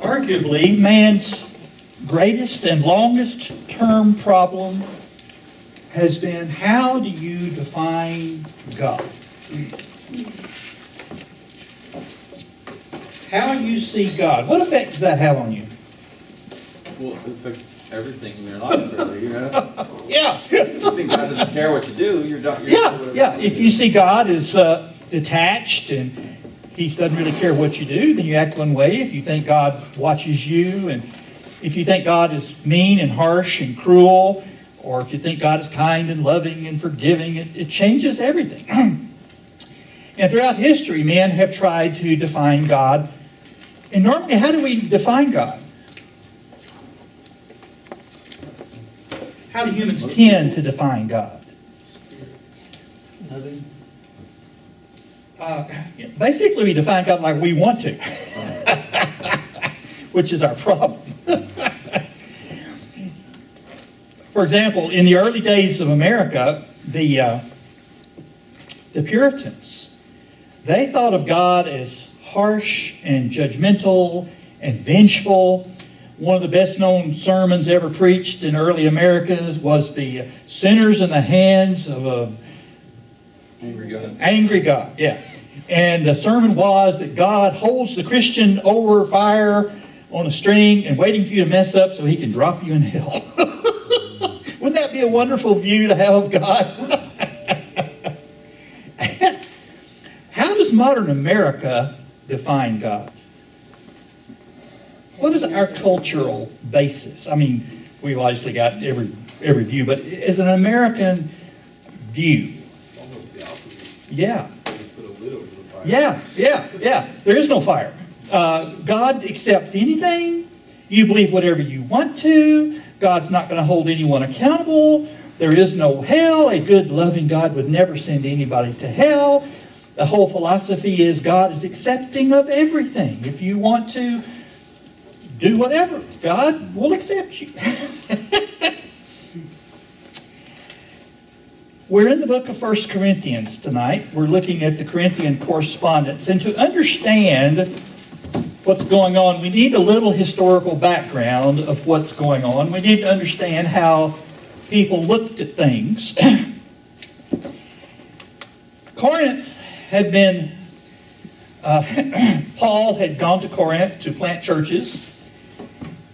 Arguably, man's greatest and longest term problem has been, how do you define God? How you see God. What effect does that have on you? Well, it affects everything in your life, really, you know? Yeah. If you think God doesn't care what you do, you're done. Yeah. If you see God as detached and He doesn't really care what you do, then you act one way. If you think God watches you, and if you think God is mean and harsh and cruel, or if you think God is kind and loving and forgiving, it changes everything. And throughout history, men have tried to define God. And normally, how do we define God? How do humans tend to define God? Basically, we define God like we want to, which is our problem. For example, in the early days of America, the Puritans, they thought of God as harsh and judgmental and vengeful. One of the best-known sermons ever preached in early America was the sinners in the hands of a angry God, yeah. And the sermon was that God holds the Christian over fire on a string and waiting for you to mess up so He can drop you in hell. Wouldn't that be a wonderful view to have of God? How does modern America define God? What is our cultural basis? I mean, we've obviously got every view, but as an American view, Almost the opposite. yeah. They put a lid over the fire. Yeah. There is no fire. God accepts anything. You believe whatever you want to. God's not going to hold anyone accountable. There is no hell. A good, loving God would never send anybody to hell. The whole philosophy is God is accepting of everything. If you want to do whatever, God will accept you. We're in the book of 1 Corinthians tonight. We're looking at the Corinthian correspondence. And to understand what's going on, we need a little historical background of what's going on. We need to understand how people looked at things. Corinth had been, Paul had gone to Corinth to plant churches.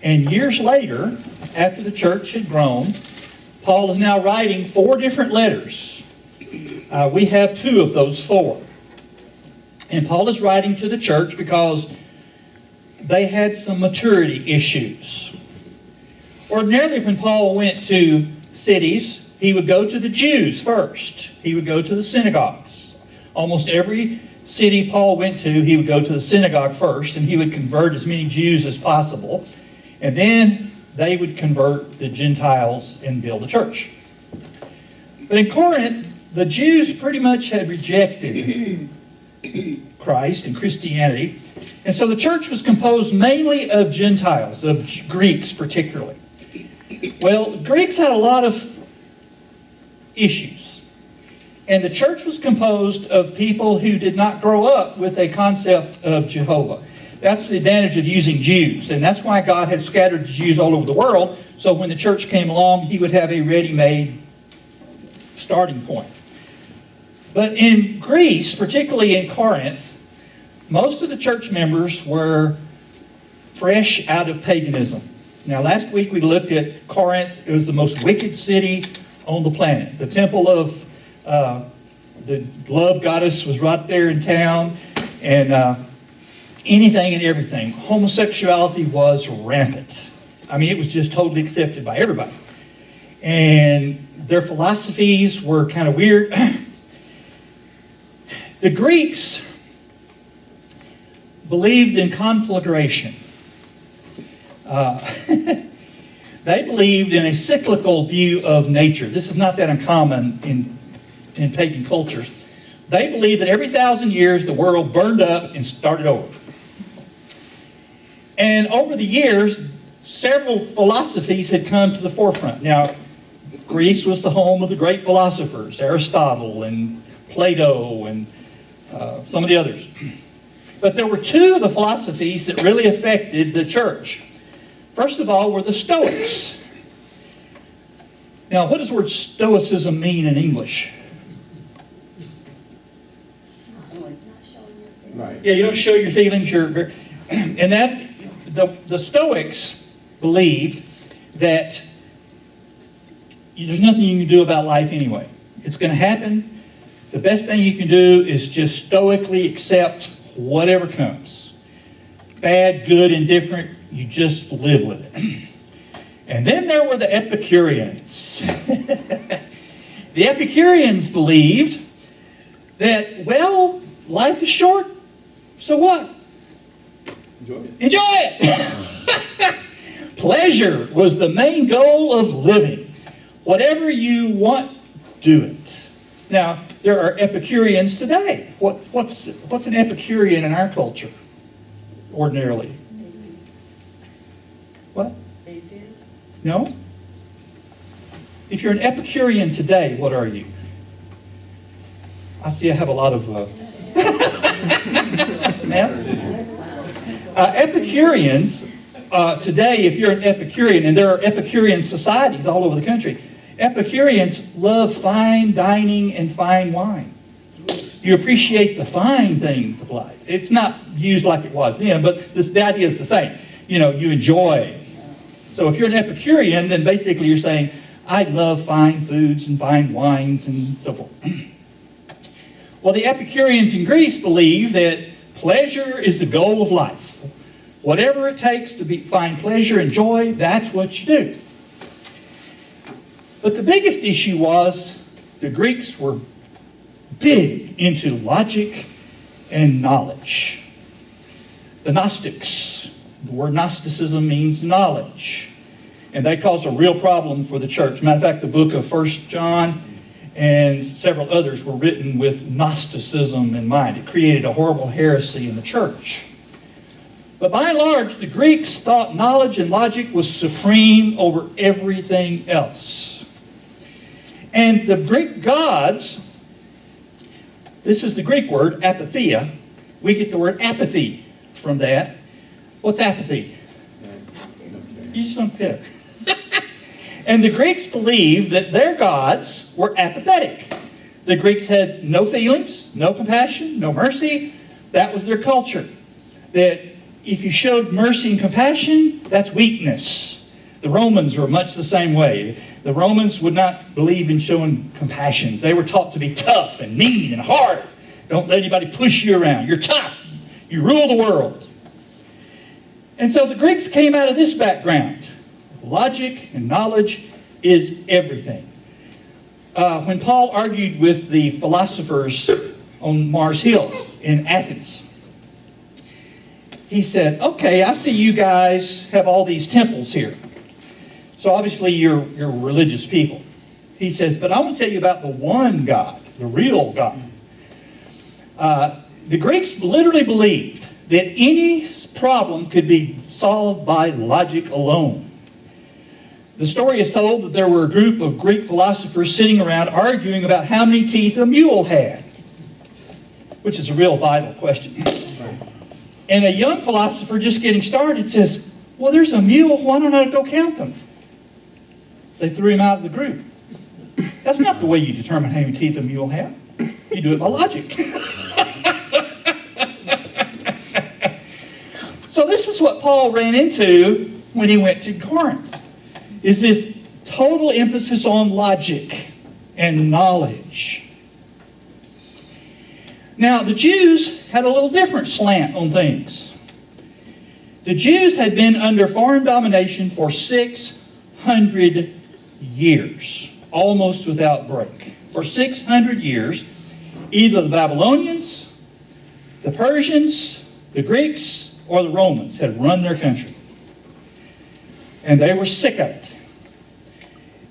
And years later, after the church had grown, Paul is now writing 4 different letters. We have 2 of those 4. And Paul is writing to the church because they had some maturity issues. Ordinarily, when Paul went to cities, he would go to the Jews first. He would go to the synagogues. Almost every city Paul went to, he would go to the synagogue first, and he would convert as many Jews as possible. And then they would convert the Gentiles and build a church. But in Corinth, the Jews pretty much had rejected Christ and Christianity. And so the church was composed mainly of Gentiles, of Greeks particularly. Well, Greeks had a lot of issues. And the church was composed of people who did not grow up with a concept of Jehovah. That's the advantage of using Jews. And that's why God had scattered the Jews all over the world. So when the church came along, He would have a ready-made starting point. But in Greece, particularly in Corinth, most of the church members were fresh out of paganism. Now, last week we looked at Corinth. It was the most wicked city on the planet. The temple of the love goddess was right there in town. And anything and everything. Homosexuality was rampant. I mean, it was just totally accepted by everybody. And their philosophies were kind of weird. The Greeks believed in conflagration. They believed in a cyclical view of nature. This is not that uncommon in pagan cultures. They believed that every 1,000 years the world burned up and started over. And over the years, several philosophies had come to the forefront. Now, Greece was the home of the great philosophers, Aristotle and Plato and some of the others. But there were two of the philosophies that really affected the church. First of all were the Stoics. Now, what does the word stoicism mean in English? Right. Yeah, you don't show your feelings. And that the Stoics believed that there's nothing you can do about life anyway. It's going to happen. The best thing you can do is just stoically accept whatever comes. Bad, good, indifferent, you just live with it. And then there were the Epicureans. The Epicureans believed that, well, life is short, so what? Enjoy it. Enjoy it! Pleasure was the main goal of living. Whatever you want, do it. Now, there are Epicureans today. What's an Epicurean in our culture, ordinarily? What? Atheist? No? If you're an Epicurean today, what are you? I see I have a lot of... Epicureans, today, if you're an Epicurean, and there are Epicurean societies all over the country, Epicureans love fine dining and fine wine. You appreciate the fine things of life. It's not used like it was then, but the idea is the same. You know, you enjoy. So if you're an Epicurean, then basically you're saying, I love fine foods and fine wines and so forth. Well, the Epicureans in Greece believe that pleasure is the goal of life. Whatever it takes to find pleasure and joy, that's what you do. But the biggest issue was the Greeks were big into logic and knowledge. The Gnostics, the word Gnosticism means knowledge. And that caused a real problem for the church. Matter of fact, the book of 1 John and several others were written with Gnosticism in mind. It created a horrible heresy in the church. But by and large, the Greeks thought knowledge and logic was supreme over everything else. And the Greek gods, this is the Greek word, apatheia. We get the word apathy from that. What's apathy? You just don't pick. And the Greeks believed that their gods were apathetic. The Greeks had no feelings, no compassion, no mercy. That was their culture. That if you showed mercy and compassion, that's weakness. The Romans were much the same way. The Romans would not believe in showing compassion. They were taught to be tough and mean and hard. Don't let anybody push you around. You're tough. You rule the world. And so the Greeks came out of this background. Logic and knowledge is everything. When Paul argued with the philosophers on Mars Hill in Athens, he said, okay, I see you guys have all these temples here. So obviously you're religious people. He says, but I want to tell you about the one God, the real God. The Greeks literally believed that any problem could be solved by logic alone. The story is told that there were a group of Greek philosophers sitting around arguing about how many teeth a mule had, which is a real vital question. And a young philosopher just getting started says, well, there's a mule, why don't I go count them? They threw him out of the group. That's not the way you determine how many teeth a mule has. You do it by logic. So this is what Paul ran into when he went to Corinth, is this total emphasis on logic and knowledge. Now, the Jews had a little different slant on things. The Jews had been under foreign domination for 600 years, almost without break. For 600 years, either the Babylonians, the Persians, the Greeks, or the Romans had run their country. And they were sick of it.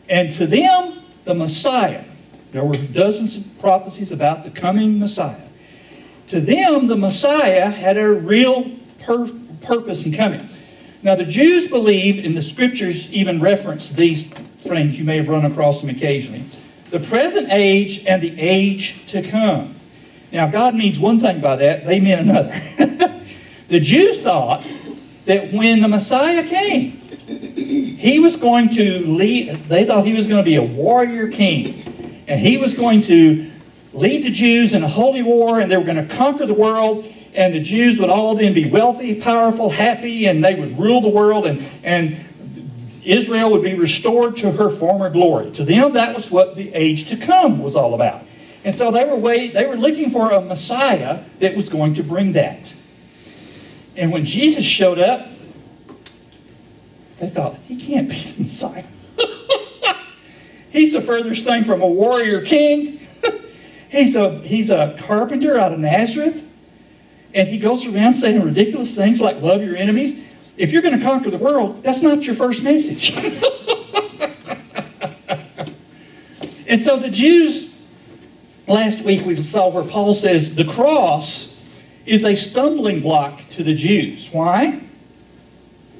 And to them, the Messiah, there were dozens of prophecies about the coming Messiah. To them, the Messiah had a real purpose in coming. Now, the Jews believed, and the scriptures even reference these things, you may have run across them occasionally, the present age and the age to come. Now, God means one thing by that, they mean another. The Jews thought that when the Messiah came, he was going to lead, they thought he was going to be a warrior king. And he was going to lead the Jews in a holy war, and they were going to conquer the world, and the Jews would all then be wealthy, powerful, happy, and they would rule the world, and Israel would be restored to her former glory. To them, that was what the age to come was all about. And so they were looking for a Messiah that was going to bring that. And when Jesus showed up, they thought, he can't be the Messiah. He's the furthest thing from a warrior king. He's a carpenter out of Nazareth. And he goes around saying ridiculous things like love your enemies. If you're going to conquer the world, that's not your first message. And so the Jews, last week we saw where Paul says the cross is a stumbling block to the Jews. Why?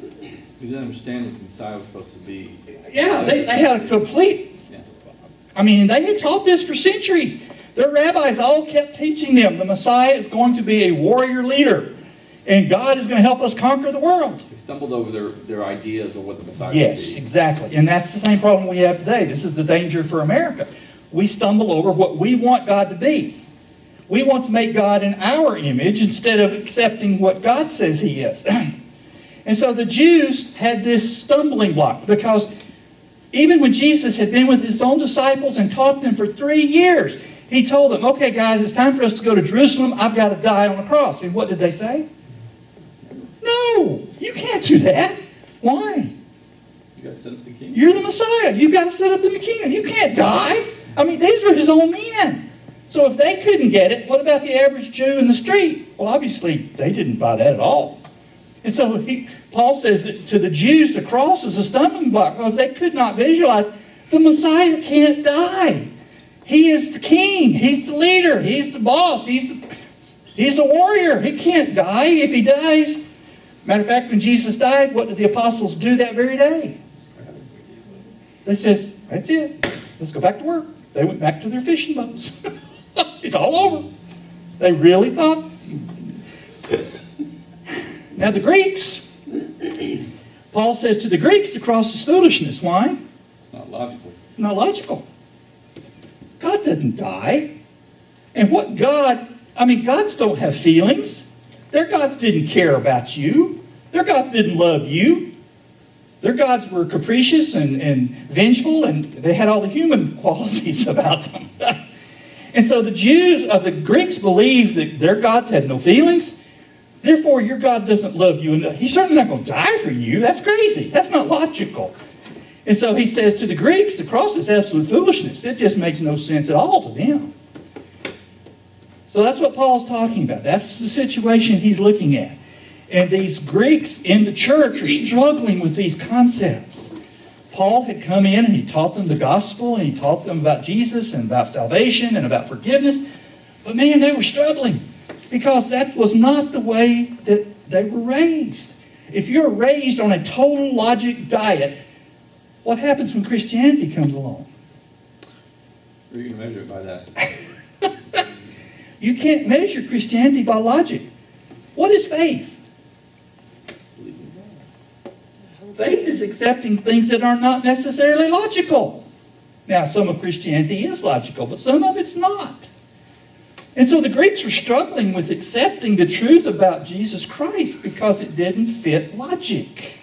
We didn't understand what the Messiah was supposed to be. Yeah, they had a complete... they had taught this for centuries. Their rabbis all kept teaching them the Messiah is going to be a warrior leader. And God is going to help us conquer the world. They stumbled over their ideas of what the Messiah would be. Yes, exactly. And that's the same problem we have today. This is the danger for America. We stumble over what we want God to be. We want to make God in our image instead of accepting what God says He is. And so the Jews had this stumbling block because even when Jesus had been with His own disciples and taught them for 3 years, He told them, okay guys, it's time for us to go to Jerusalem. I've got to die on the cross. And what did they say? No, you can't do that. Why? You got to set up the kingdom. You're the Messiah. You've got to set up the kingdom. You can't die. These are His own men. So if they couldn't get it, what about the average Jew in the street? Well, obviously, they didn't buy that at all. And so Paul says that to the Jews, the cross is a stumbling block because they could not visualize the Messiah can't die. He is the king. He's the leader. He's the boss. He's the warrior. He can't die. If He dies... Matter of fact, when Jesus died, what did the apostles do that very day? They says, that's it. Let's go back to work. They went back to their fishing boats. It's all over. They really thought. Now the Greeks, Paul says to the Greeks, the cross is foolishness. Why? It's not logical. Not logical. God doesn't die. And what God, gods don't have feelings. Their gods didn't care about you. Their gods didn't love you. Their gods were capricious and vengeful, and they had all the human qualities about them. And so the Greeks believed that their gods had no feelings. Therefore, your God doesn't love you. And He's certainly not going to die for you. That's crazy. That's not logical. And so he says to the Greeks, the cross is absolute foolishness. It just makes no sense at all to them. So that's what Paul's talking about. That's the situation he's looking at. And these Greeks in the church are struggling with these concepts. Paul had come in and he taught them the gospel and he taught them about Jesus and about salvation and about forgiveness. But man, they were struggling because that was not the way that they were raised. If you're raised on a total logic diet, what happens when Christianity comes along? Or you can measure it by that. You can't measure Christianity by logic. What is faith? Faith is accepting things that are not necessarily logical. Now, some of Christianity is logical, but some of it's not. And so the Greeks were struggling with accepting the truth about Jesus Christ because it didn't fit logic.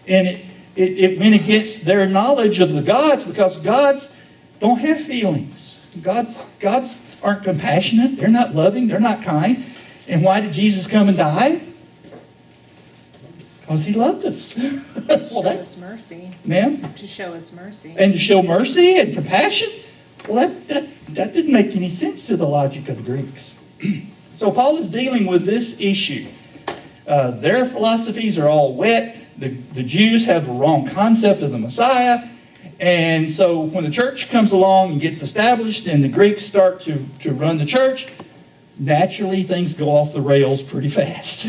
And it went against their knowledge of the gods because gods don't have feelings. Gods aren't compassionate. They're not loving. They're not kind. And why did Jesus come and die? Because He loved us. Show us mercy. Ma'am? To show us mercy. And to show mercy and compassion? Well, that didn't make any sense to the logic of the Greeks. So Paul is dealing with this issue. Their philosophies are all wet. The Jews have the wrong concept of the Messiah. And so when the church comes along and gets established and the Greeks start to run the church, naturally things go off the rails pretty fast.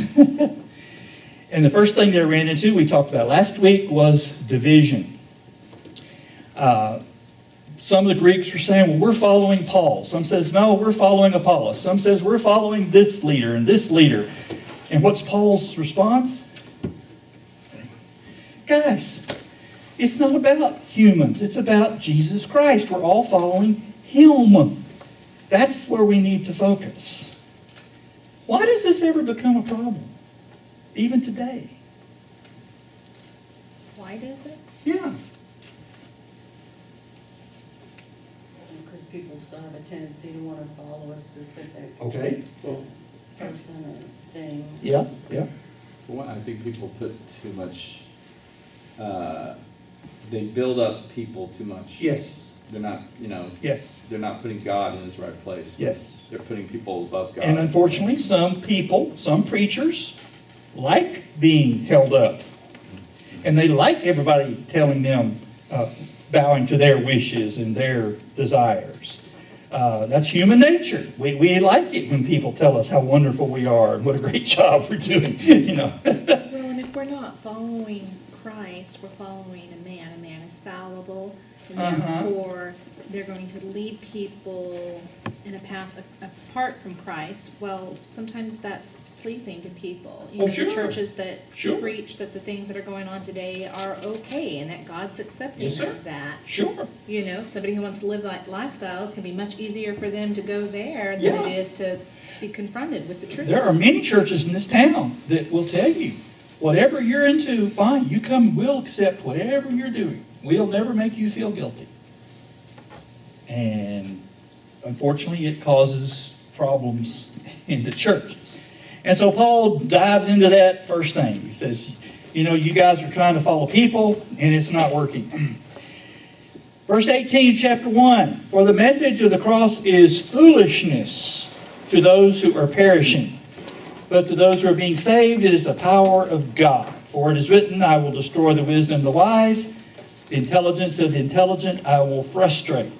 And the first thing they ran into, we talked about last week, was division. Some of the Greeks were saying, well, we're following Paul. Some says, no, we're following Apollos. Some says, we're following this leader and this leader. And what's Paul's response? Guys, it's not about humans. It's about Jesus Christ. We're all following Him. That's where we need to focus. Why does this ever become a problem? Even today. Why does it? Yeah. Because people still have a tendency to want to follow a specific Okay. person or thing. Yeah, yeah. Well, I think people put too much, they build up people too much. Yes. They're not, Yes. they're not putting God in his right place. Yes. They're putting people above God. And unfortunately, some people, some preachers, like being held up. And they like everybody telling them, bowing to their wishes and their desires. That's human nature. We like it when people tell us how wonderful we are and what a great job we're doing, Well, and if we're not following Christ, we're following a man. A man is fallible, and therefore they're going to lead people in a path apart from Christ. Well, sometimes that's pleasing to people. You know, sure. the churches that Sure. preach that the things that are going on today are okay and that God's accepting Yes, sir. of that. Sure. You know, somebody who wants to live that lifestyle, it's going to be much easier for them to go there than Yeah. it is to be confronted with the truth. There are many churches in this town that will tell you, whatever you're into, fine, you come, we'll accept whatever you're doing. We'll never make you feel guilty. And unfortunately, it causes problems in the church. And so Paul dives into that first thing. He says, you guys are trying to follow people, and it's not working. Verse 18, chapter 1, for the message of the cross is foolishness to those who are perishing. But to those who are being saved, it is the power of God. For it is written, I will destroy the wisdom of the wise, the intelligence of the intelligent I will frustrate.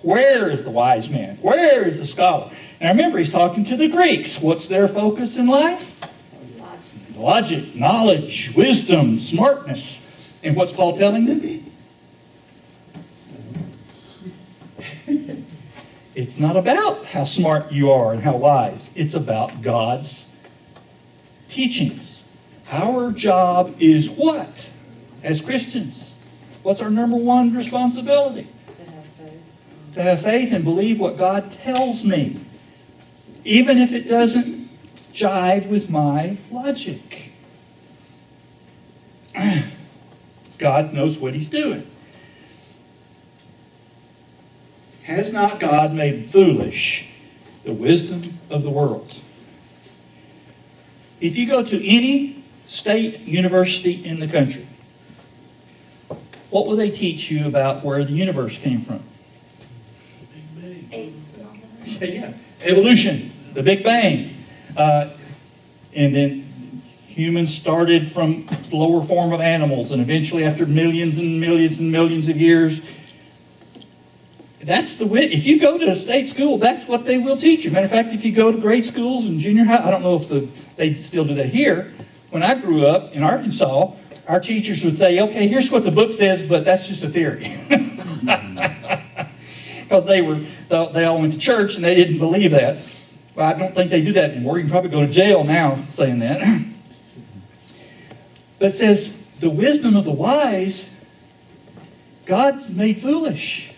Where is the wise man? Where is the scholar? Now remember, he's talking to the Greeks. What's their focus in life? Logic, knowledge, wisdom, smartness. And what's Paul telling them? It's not about how smart you are and how wise. It's about God's teachings. Our job is what? As Christians, what's our number one responsibility? To have faith. To have faith and believe what God tells me, even if it doesn't jive with my logic. God knows what He's doing. Has not God made foolish the wisdom of the world? If you go to any state university in the country, what will they teach you about where the universe came from? Yeah, evolution, the Big Bang. And then humans started from the lower form of animals, and eventually after millions and millions and millions of years, if you go to a state school, that's what they will teach you. Matter of fact, if you go to grade schools and junior high, I don't know if they still do that here. When I grew up in Arkansas, our teachers would say, okay, here's what the book says, but that's just a theory. Because they all went to church and they didn't believe that. Well, I don't think they do that anymore. You can probably go to jail now saying that. But it says, the wisdom of the wise, God's made foolish.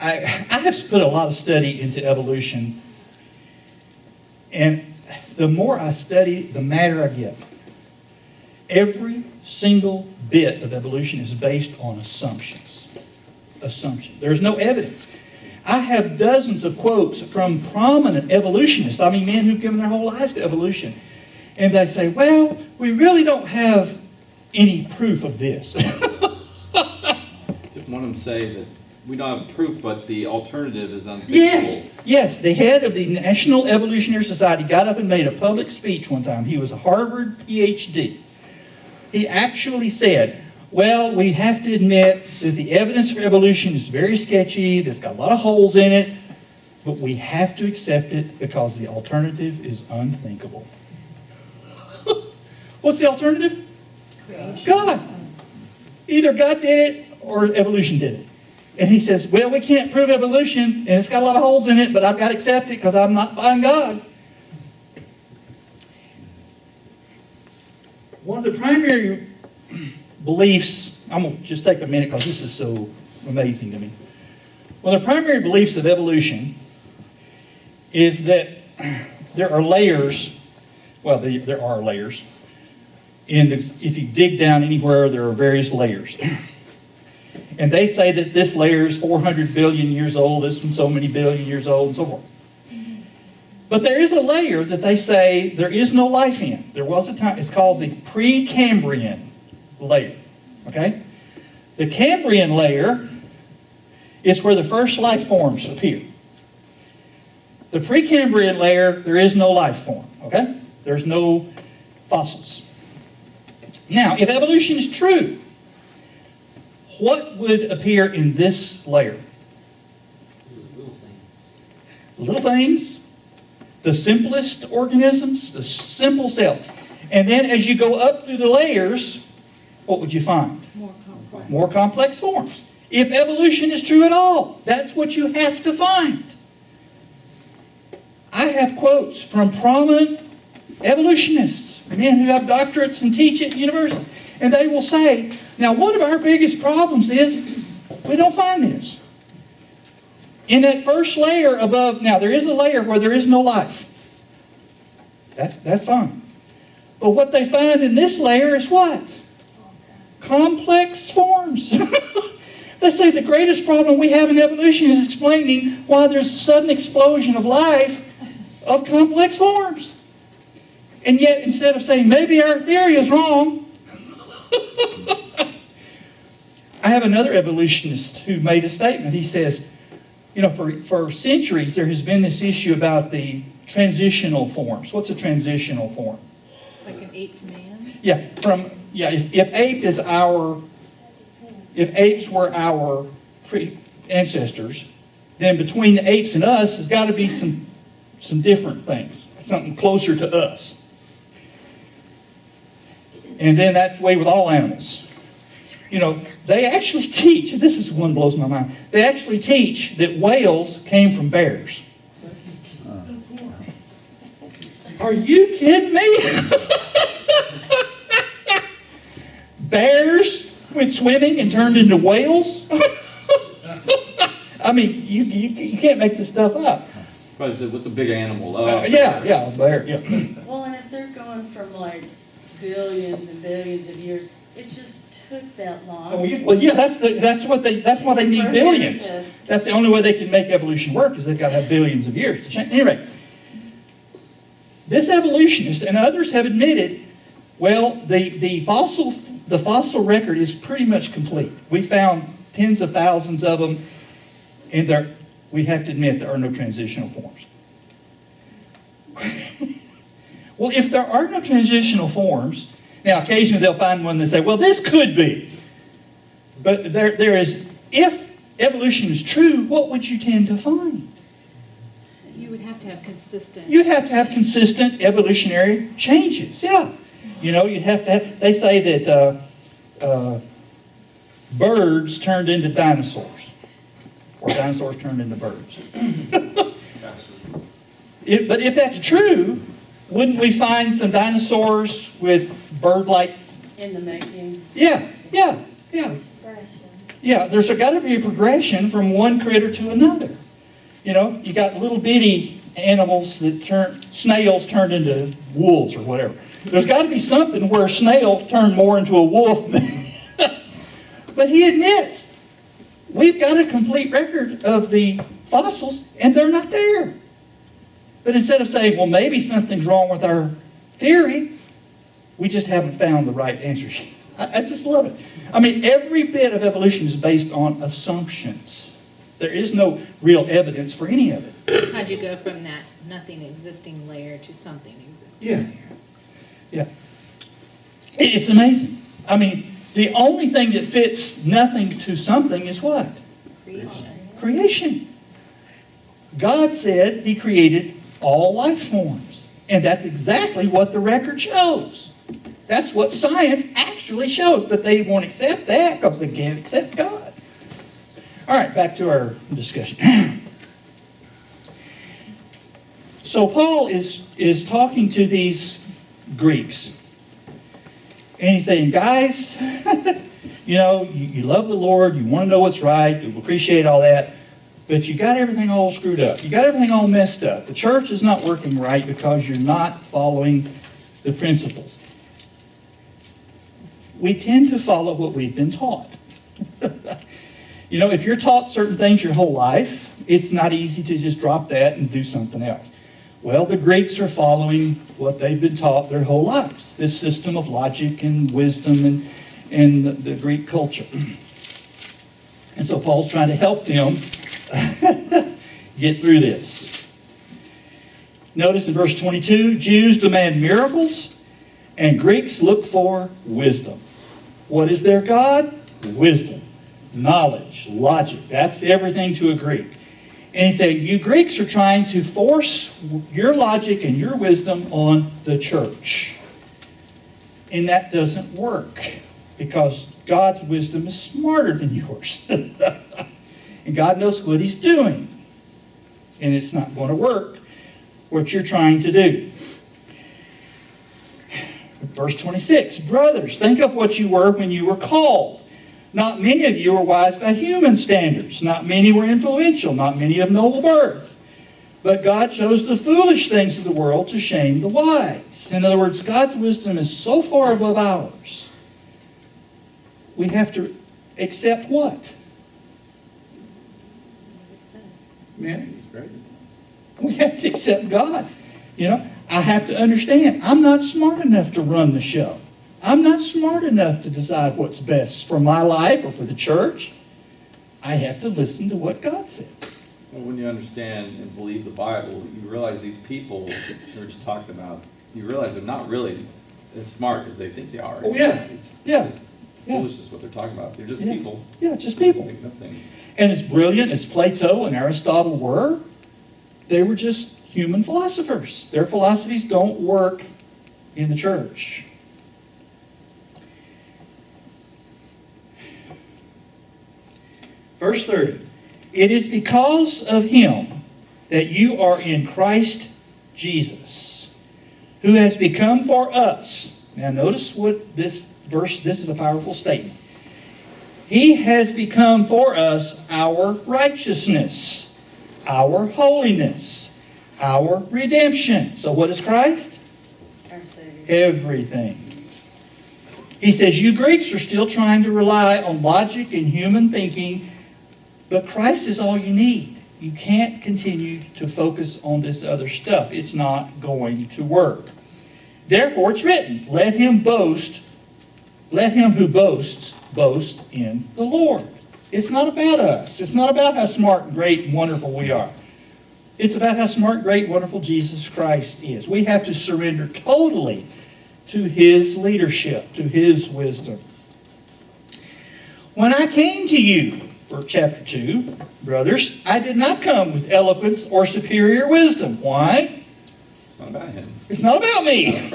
I have put a lot of study into evolution. And the more I study, the madder I get. Every single bit of evolution is based on assumptions. Assumption. There's no evidence. I have dozens of quotes from prominent evolutionists, men who've given their whole lives to evolution. And they say, well, we really don't have any proof of this. Didn't one of them say that we don't have proof, but the alternative is unthinkable? Yes. The head of the National Evolutionary Society got up and made a public speech one time. He was a Harvard PhD. He actually said, well, we have to admit that the evidence for evolution is very sketchy. There's got a lot of holes in it. But we have to accept it because the alternative is unthinkable. What's the alternative? Creation. God. Either God did it or evolution did it. And he says, well, we can't prove evolution, and it's got a lot of holes in it, but I've got to accept it because I'm not buying God. One of the primary beliefs, I'm going to just take a minute because this is so amazing to me. One of the primary beliefs of evolution is that there are layers, well, there are layers, and if you dig down anywhere, there are various layers. And they say that this layer is 400 billion years old, this one's so many billion years old, and so forth. But there is a layer that they say there is no life in. There was a time, it's called the Precambrian layer, okay? The Cambrian layer is where the first life forms appear. The Precambrian layer, there is no life form, okay? There's no fossils. Now, if evolution is true, what would appear in this layer? Little things. Little things, the simplest organisms, the simple cells. And then as you go up through the layers, what would you find? More complex. More complex forms. If evolution is true at all, that's what you have to find. I have quotes from prominent evolutionists, men who have doctorates and teach at universities, and they will say, now one of our biggest problems is we don't find this. In that first layer above, now there is a layer where there is no life. That's fine. But what they find in this layer is what? Complex forms. They say the greatest problem we have in evolution is explaining why there's a sudden explosion of life of complex forms. And yet, instead of saying, maybe our theory is wrong, I have another evolutionist who made a statement. He says, you know, for centuries there has been this issue about the transitional forms. What's a transitional form? Like an ape to man? Yeah, if apes were our ancestors, then between the apes and us has got to be some different things, something closer to us. And then that's the way with all animals. You know, they actually teach, and this is one that blows my mind, they actually teach that whales came from bears. Are you kidding me? Bears went swimming and turned into whales? I mean, you can't make this stuff up. Probably said, what's a big animal? Yeah, bear, yeah. Well, and if they're going from like billions and billions of years, it just took that long. Oh, yeah, that's why they need billions. That's the only way they can make evolution work, is they've got to have billions of years to change. Anyway, this evolutionist and others have admitted, well, the fossil record is pretty much complete. We found tens of thousands of them, and we have to admit there are no transitional forms. Well, if there are no transitional forms, now occasionally they'll find one that say, well, this could be. But there is, if evolution is true, what would you tend to find? You would have to have consistent. You'd have to have consistent evolutionary changes, yeah. You know, you'd have to have, they say that birds turned into dinosaurs, or dinosaurs turned into birds. But if that's true, wouldn't we find some dinosaurs with bird-like? In the making. Yeah. Yeah, there's got to be a progression from one critter to another. You know, you got little bitty animals that snails turned into wolves or whatever. There's got to be something where a snail turned more into a wolf. But he admits, we've got a complete record of the fossils, and they're not there. But instead of saying, well, maybe something's wrong with our theory, we just haven't found the right answers. I just love it. I mean, every bit of evolution is based on assumptions. There is no real evidence for any of it. How'd you go from that nothing existing layer to something existing Yeah. layer? Yeah. It's amazing. I mean, the only thing that fits nothing to something is what? Creation. Creation. God said He created all life forms. And that's exactly what the record shows. That's what science actually shows. But they won't accept that because they can't accept God. All right, back to our discussion. So Paul is talking to these Greeks. And he's saying, guys, you love the Lord, you want to know what's right, you appreciate all that, but you got everything all screwed up. You got everything all messed up. The church is not working right because you're not following the principles. We tend to follow what we've been taught. If you're taught certain things your whole life, it's not easy to just drop that and do something else. Well, the Greeks are following what they've been taught their whole lives, this system of logic and wisdom and the Greek culture. And so Paul's trying to help them get through this. Notice in verse 22, Jews demand miracles and Greeks look for wisdom. What is their God? Wisdom, knowledge, logic. That's everything to a Greek. And he said, you Greeks are trying to force your logic and your wisdom on the church. And that doesn't work because God's wisdom is smarter than yours. And God knows what he's doing. And it's not going to work what you're trying to do. Verse 26, brothers, think of what you were when you were called. Not many of you were wise by human standards. Not many were influential. Not many of noble birth. But God chose the foolish things of the world to shame the wise. In other words, God's wisdom is so far above ours. We have to accept what? It says. Man, He's great. we have to accept God. I have to understand, I'm not smart enough to run the show. I'm not smart enough to decide what's best for my life or for the church. I have to listen to what God says. Well, when you understand and believe the Bible, you realize these people we were just talking about, you realize they're not really as smart as they think they are. Oh, yeah. It's Yeah. just Yeah. foolishness what they're talking about. They're just Yeah. people Yeah, just people. making up things. And as brilliant as Plato and Aristotle were, they were just human philosophers. Their philosophies don't work in the church. Verse 30. It is because of him that you are in Christ Jesus, who has become for us. Now notice what this is a powerful statement. He has become for us our righteousness, our holiness, our redemption. So what is Christ? Our Savior. Everything. He says, you Greeks are still trying to rely on logic and human thinking, but Christ is all you need. You can't continue to focus on this other stuff. It's not going to work. Therefore, it's written, let him who boasts, boast in the Lord. It's not about us. It's not about how smart, great, and wonderful we are. It's about how smart, great, wonderful Jesus Christ is. We have to surrender totally to his leadership, to his wisdom. When I came to you, for chapter 2, brothers, I did not come with eloquence or superior wisdom. Why? It's not about him. It's not about me.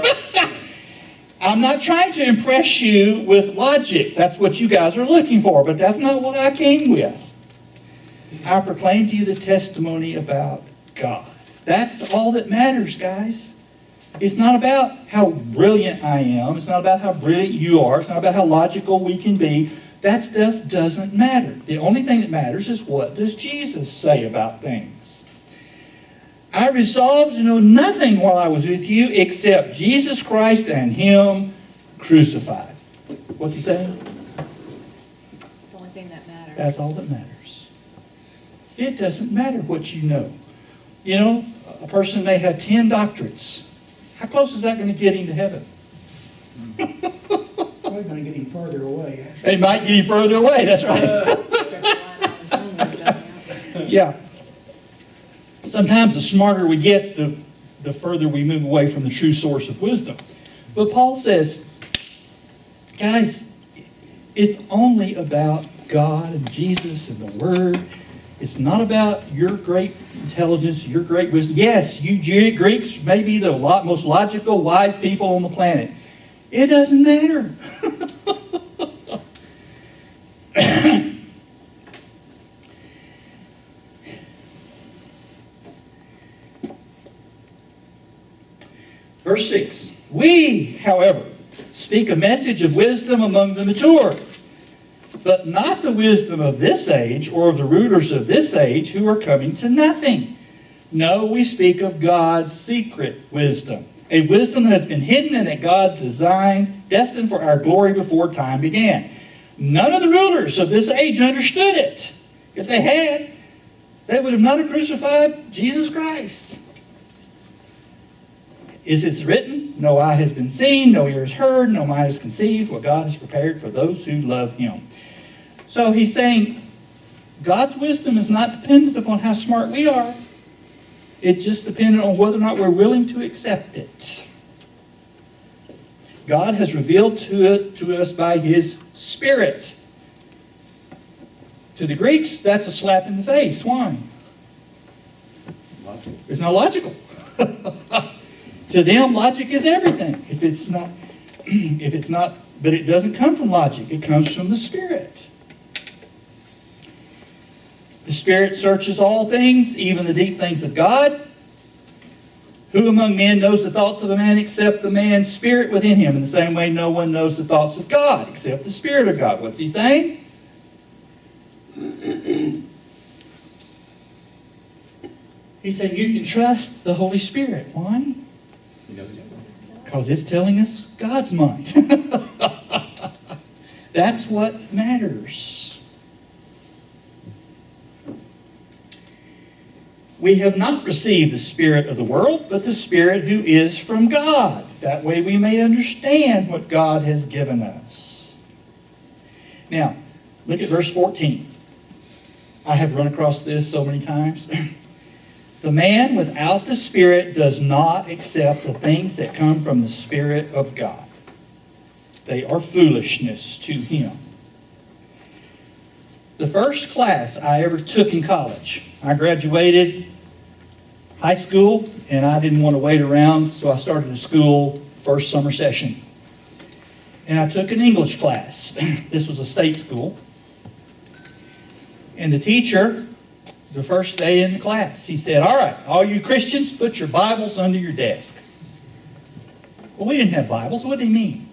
I'm not trying to impress you with logic. That's what you guys are looking for, but that's not what I came with. I proclaimed to you the testimony about God. That's all that matters, guys. It's not about how brilliant I am. It's not about how brilliant you are. It's not about how logical we can be. That stuff doesn't matter. The only thing that matters is what does Jesus say about things. I resolved to know nothing while I was with you except Jesus Christ and him crucified. What's he saying? It's the only thing that matters. That's all that matters. It doesn't matter what you know. You know, a person may have 10 doctorates. How close is that going to get him to heaven? Probably going to get him further away, actually. It might get him further away, that's right. Starts relying on his own wisdom, yeah. Yeah. Sometimes the smarter we get, the further we move away from the true source of wisdom. But Paul says, guys, it's only about God and Jesus and the Word. It's not about your great intelligence, your great wisdom. Yes, you Greeks may be the most logical, wise people on the planet. It doesn't matter. Verse 6. We, however, speak a message of wisdom among the mature, but not the wisdom of this age or of the rulers of this age who are coming to nothing. No, we speak of God's secret wisdom, a wisdom that has been hidden and that God designed, destined for our glory before time began. None of the rulers of this age understood it. If they had, they would have not crucified Jesus Christ. Is it written, no eye has been seen, no ear has heard, no mind has conceived what God has prepared for those who love Him. So he's saying God's wisdom is not dependent upon how smart we are. It's just dependent on whether or not we're willing to accept it. God has revealed to us by His Spirit. To the Greeks, that's a slap in the face. Why? Logic. It's not logical. To them, logic is everything. If it's not, but it doesn't come from logic. It comes from the Spirit. The Spirit searches all things, even the deep things of God. Who among men knows the thoughts of a man except the man's spirit within him? In the same way, no one knows the thoughts of God except the Spirit of God. What's he saying? He's saying you can trust the Holy Spirit. Why? Because it's telling us God's mind. That's what matters. We have not received the spirit of the world, but the Spirit who is from God. That way we may understand what God has given us. Now, look at verse 14. I have run across this so many times. The man without the Spirit does not accept the things that come from the Spirit of God. They are foolishness to him. The first class I ever took in college, I graduated high school and I didn't want to wait around, so I started a school first summer session. And I took an English class. This was a state school. And the teacher, the first day in the class, he said, all right, all you Christians, put your Bibles under your desk. Well, we didn't have Bibles. What did he mean?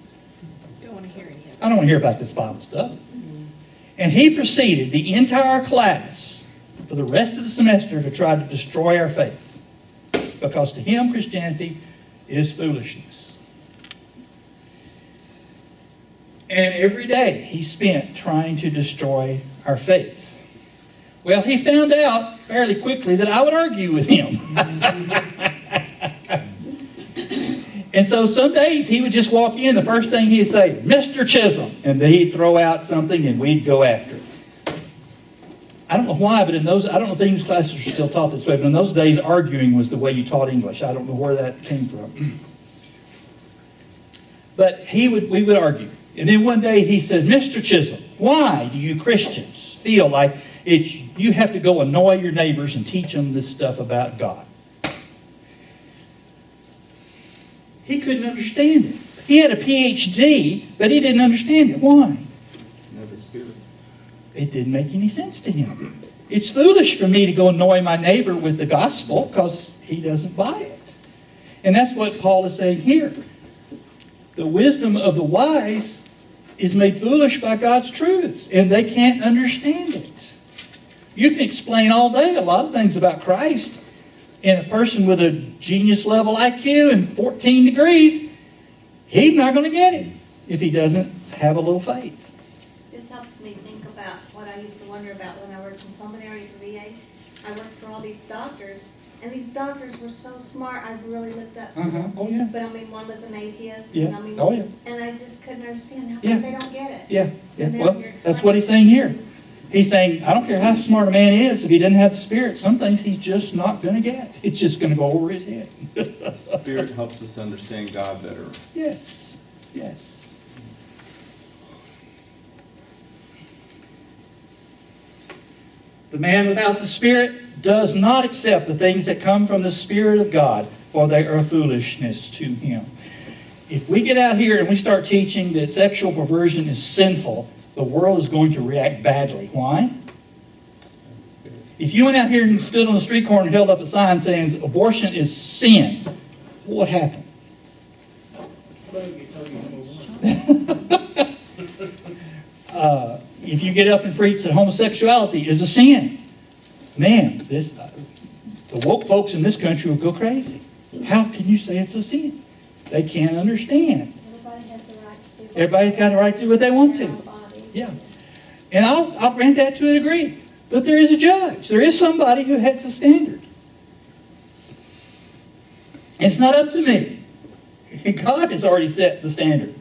Don't want to hear any of it. I don't want to hear about this Bible stuff. And he proceeded the entire class for the rest of the semester to try to destroy our faith. Because to him, Christianity is foolishness. And every day he spent trying to destroy our faith. Well, he found out fairly quickly that I would argue with him. And so some days he would just walk in, the first thing he'd say, Mr. Chisholm, and then he'd throw out something and we'd go after it. I don't know why, but I don't know if English classes are still taught this way, but in those days arguing was the way you taught English. I don't know where that came from. But we would argue. And then one day he said, Mr. Chisholm, why do you Christians feel like you have to go annoy your neighbors and teach them this stuff about God? He couldn't understand it. He had a PhD, but he didn't understand it. Why? It didn't make any sense to him. It's foolish for me to go annoy my neighbor with the gospel because he doesn't buy it. And that's what Paul is saying here. The wisdom of the wise is made foolish by God's truths, and they can't understand it. You can explain all day a lot of things about Christ, and a person with a genius level IQ and 14 degrees, he's not going to get it if he doesn't have a little faith. This helps me think about what I used to wonder about when I worked in pulmonary at the VA. I worked for all these doctors, and these doctors were so smart, I really looked up to them. Oh, yeah. But I mean, one was an atheist. Yeah. And I mean, Oh, yeah. And I just couldn't understand how Yeah. come they don't get it. Yeah. And then Well, you're that's what he's saying here. He's saying, I don't care how smart a man is, if he doesn't have the Spirit, some things he's just not going to get. It's just going to go over his head. Spirit helps us understand God better. Yes. Yes. The man without the Spirit does not accept the things that come from the Spirit of God, for they are foolishness to him. If we get out here and we start teaching that sexual perversion is sinful, the world is going to react badly. Why? If you went out here and stood on the street corner and held up a sign saying abortion is sin, what would happen? If you get up and preach that homosexuality is a sin, man, the woke folks in this country will go crazy. How can you say it's a sin? They can't understand. Everybody has the right to do. Everybody's got the right to do what they want their to. own bodies. Yeah. And I'll grant that to a degree. But there is a judge. There is somebody who has a standard. And it's not up to me. God has already set the standard.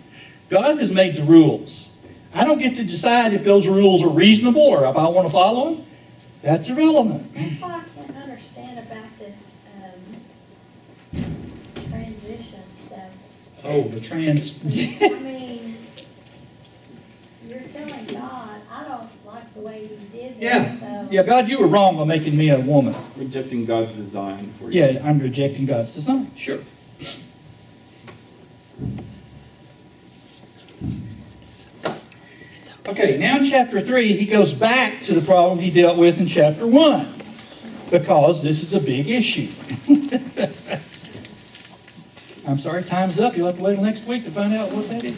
God has made the rules. I don't get to decide if those rules are reasonable or if I want to follow them. That's irrelevant. That's what I can't understand about this, transition stuff. Oh, the trans. I mean, you're telling God, I don't like the way you did this, so. Yeah, God, you were wrong by making me a woman. Rejecting God's design for you. Yeah, I'm rejecting God's design. Sure. Okay, now in chapter 3, he goes back to the problem he dealt with in chapter 1, because this is a big issue. I'm sorry, time's up. You'll have to wait till next week to find out what that is.